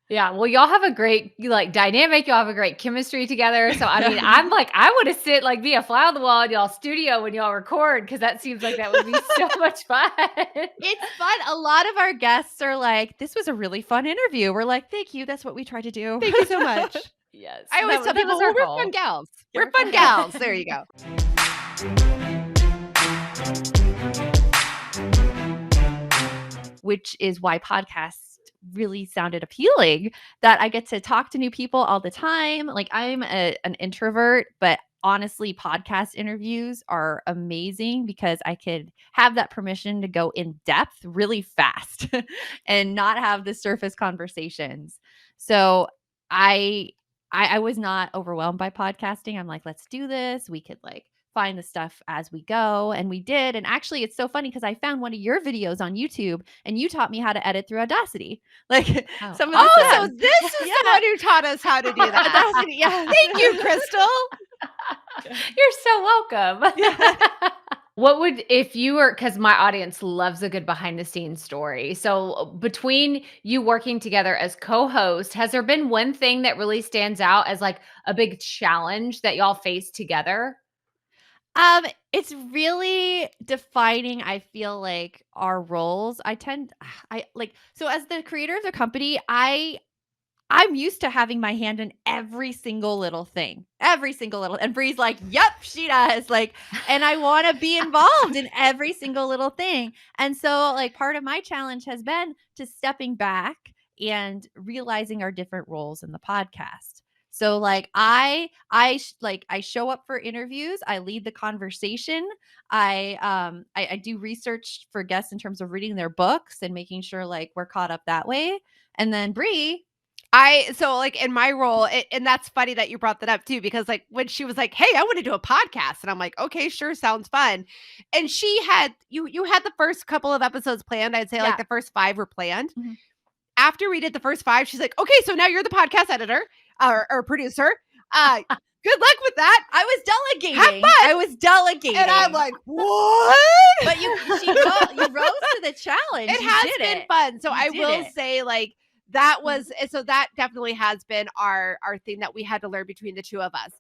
Yeah. Well, y'all have a great dynamic. Y'all have a great chemistry together. So, I mean, I'm like, I want to sit be a fly on the wall in y'all studio when y'all record, because that seems like that would be so much fun. It's fun. A lot of our guests are like, this was a really fun interview. We're like, thank you. That's what we try to do. Thank you so much. Yes. I always tell people, we're fun gals. We're fun gals. There you go. Which is why podcasts really sounded appealing, that I get to talk to new people all the time. Like, I'm an introvert, but honestly, podcast interviews are amazing because I could have that permission to go in depth really fast and not have the surface conversations. So I was not overwhelmed by podcasting. I'm like, let's do this. We could find the stuff as we go. And we did. And actually, it's so funny because I found one of your videos on YouTube and you taught me how to edit through Audacity. Some of the so this is the one who taught us how to do that. Audacity, yeah. Thank you, Crystal. You're so welcome. What would, if you were, because my audience loves a good behind the scenes story. So between you working together as co-host, has there been one thing that really stands out as a big challenge that y'all face together? It's really defining, I feel like, our roles. So as the creator of the company, I'm used to having my hand in every single little thing. And Brie's like, yep, she does. And I want to be involved in every single little thing. And so part of my challenge has been to stepping back and realizing our different roles in the podcast. So I show up for interviews. I lead the conversation. I do research for guests in terms of reading their books and making sure we're caught up that way. And then Brie, in my role, and that's funny that you brought that up too, because when she was like, hey, I want to do a podcast. And I'm like, okay, sure. Sounds fun. And she had, you had the first couple of episodes planned. I'd say the first 5 were planned. Mm-hmm. After we did the first 5, she's like, okay, so now you're the podcast editor or producer. Good luck with that. I was delegating. Have fun. I was delegating. And I'm like, what? But you rose to the challenge. It has been fun. So I will say that was, so that definitely has been our thing that we had to learn between the two of us.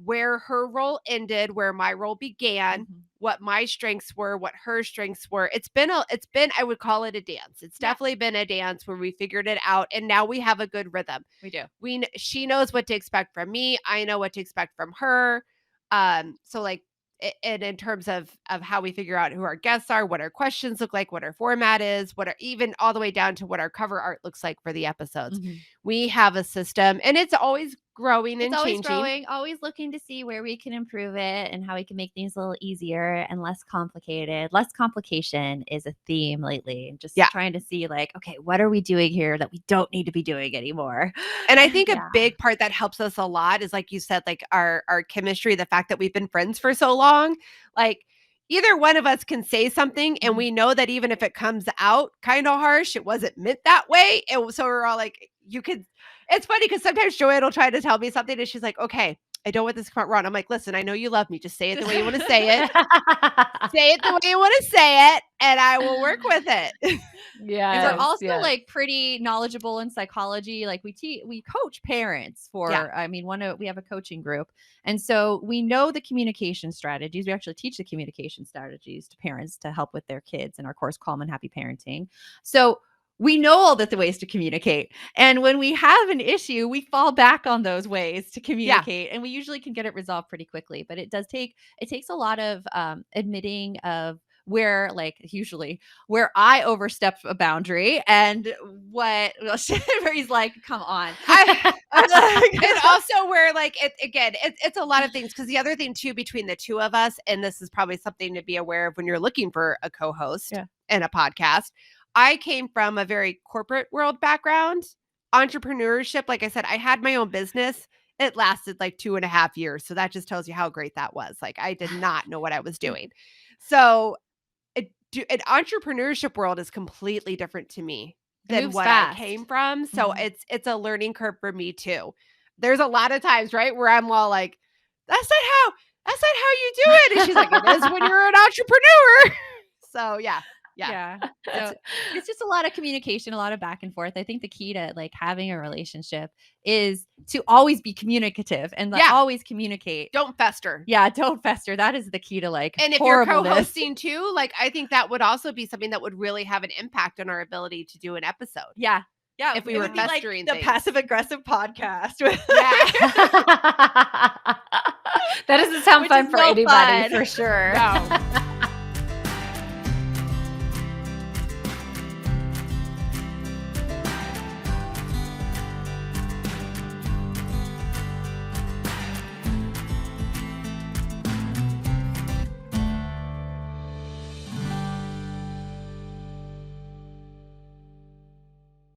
Where her role ended, where my role began, mm-hmm. what my strengths were, what her strengths were. It's been, I would call it a dance. It's definitely been a dance where we figured it out. And now we have a good rhythm. We do. She knows what to expect from me. I know what to expect from her. And in terms of how we figure out who our guests are, what our questions look like, what our format is, even all the way down to what our cover art looks like for the episodes. Mm-hmm. We have a system, and it's always growing and changing. Always growing, always looking to see where we can improve it and how we can make things a little easier and less complicated. Less complication is a theme lately. Just trying to see okay, what are we doing here that we don't need to be doing anymore? And I think a big part that helps us a lot is, like you said, our chemistry, the fact that we've been friends for so long. Either one of us can say something and we know that even if it comes out kind of harsh, it wasn't meant that way. And so we're all like, it's funny because sometimes JoAnn will try to tell me something and she's like, okay, I don't want this to come out wrong. I'm like, listen, I know you love me. Just say it the way you want to say it. Say it the way you want to say it, and I will work with it. Yeah. And we're also pretty knowledgeable in psychology. We coach parents we have a coaching group. And so we know the communication strategies. We actually teach the communication strategies to parents to help with their kids in our course, Calm and Happy Parenting. So we know all the ways to communicate. And when we have an issue, we fall back on those ways to communicate. And we usually can get it resolved pretty quickly. But it takes a lot of admitting of where I overstep a boundary and he's like, come on. And also where it's a lot of things. Because the other thing too, between the two of us, and this is probably something to be aware of when you're looking for a co-host in a podcast, I came from a very corporate world background, entrepreneurship. Like I said, I had my own business. It lasted 2.5 years. So that just tells you how great that was. I did not know what I was doing. So an entrepreneurship world is completely different to me than what I came from. So it's a learning curve for me too. There's a lot of times, right, where I'm all like, that's not how you do it. And she's like, it is when you're an entrepreneur. So yeah. Yeah. So it's just a lot of communication, a lot of back and forth. I think the key to like having a relationship is to always be communicative and like, always communicate. Don't fester. Yeah, don't fester. That is the key to like And if you're co-hosting too, like I think that would also be something that would really have an impact on our ability to do an episode. Yeah. Yeah. If we were festering like the passive aggressive podcast. That doesn't sound fun for anybody for sure. No.